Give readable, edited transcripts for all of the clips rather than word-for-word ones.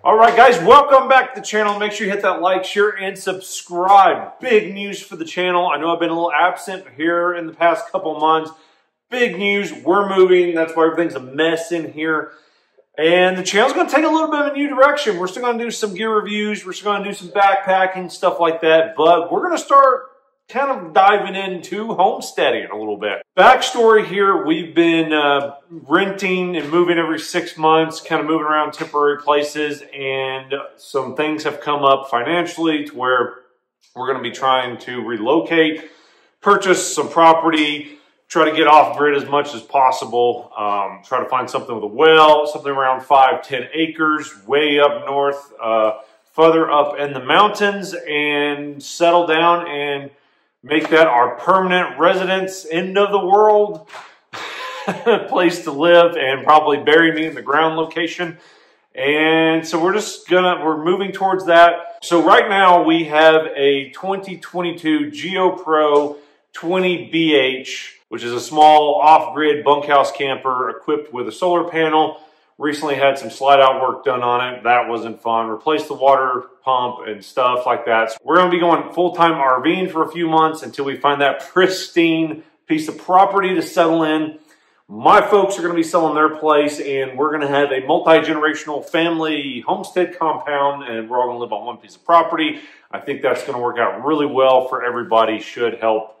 All right, guys, welcome back to the channel. Make sure you hit that like, share, and subscribe. Big news for the channel. I know I've been a little absent here in the past couple of months. Big news. We're moving. That's why everything's a mess in here. And the channel's going to take a little bit of a new direction. We're still going to do some gear reviews. We're still going to do some backpacking, stuff like that. But we're going to start kind of diving into homesteading a little bit. Backstory here, we've been renting and moving every 6 months, kind of moving around temporary places, and some things have come up financially to where we're going to be trying to relocate, purchase some property, try to get off grid as much as possible, try to find something with a well, something around 5-10 acres, way up north, further up in the mountains, and settle down and make that our permanent residence, end of the world place to live, and probably bury me in the ground location. And so we're moving towards that. So right now we have a 2022 GeoPro 20BH, which is a small off-grid bunkhouse camper equipped with a solar panel. Recently had some slide-out work done on it. That wasn't fun. Replaced the water pump and stuff like that. So we're going to be going full-time RVing for a few months until we find that pristine piece of property to settle in. My folks are going to be selling their place, and we're going to have a multi-generational family homestead compound, and we're all going to live on one piece of property. I think that's going to work out really well for everybody. Should help.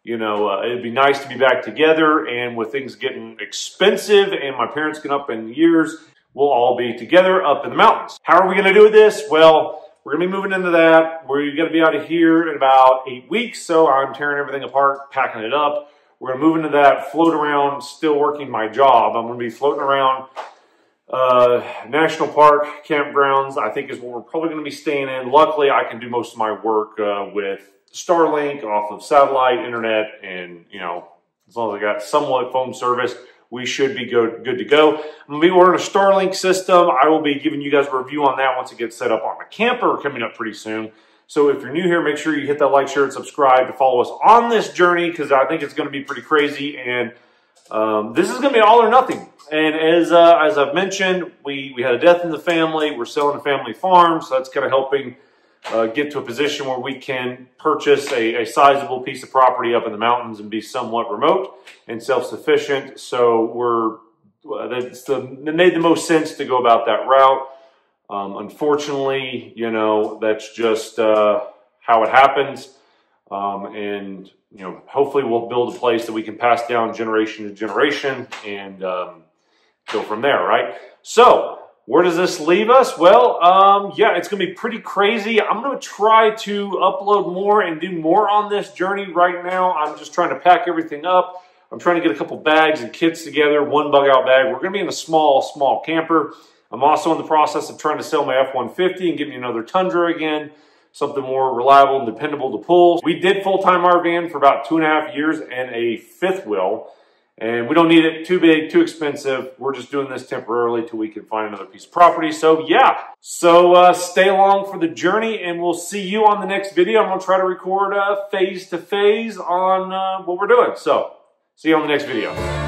You know, it'd be nice to be back together, and with things getting expensive and my parents getting up in years, we'll all be together up in the mountains. How are we going to do this? Well, we're going to be moving into that. We're going to be out of here in about 8 weeks, so I'm tearing everything apart, packing it up. We're going to move into that, float around, still working my job. I'm going to be floating around national park, campgrounds, I think is what we're probably going to be staying in. Luckily, I can do most of my work with Starlink off of satellite internet, and you know, as long as I got somewhat phone service, we should be good to go. I'm gonna be ordering a Starlink system. I will be giving you guys a review on that once it gets set up on the camper coming up pretty soon. So if you're new here, make sure you hit that like, share, and subscribe to follow us on this journey, because I think it's going to be pretty crazy, and this is going to be all or nothing. And as I've mentioned, we had a death in the family. We're selling a family farm, so that's kind of helping get to a position where we can purchase a sizable piece of property up in the mountains and be somewhat remote and self-sufficient. So it made the most sense to go about that route. Unfortunately, you know, that's just how it happens. And, you know, hopefully we'll build a place that we can pass down generation to generation and go from there, right? So where does this leave us? Well, yeah, it's going to be pretty crazy. I'm going to try to upload more and do more on this journey right now. I'm just trying to pack everything up. I'm trying to get a couple bags and kits together, one bug-out bag. We're going to be in a small camper. I'm also in the process of trying to sell my F-150 and get me another Tundra again, something more reliable and dependable to pull. We did full-time RVing for about 2.5 years and a fifth wheel. And we don't need it too big, too expensive. We're just doing this temporarily till we can find another piece of property. So yeah, so stay along for the journey, and we'll see you on the next video. I'm gonna try to record phase to phase on what we're doing. So see you on the next video.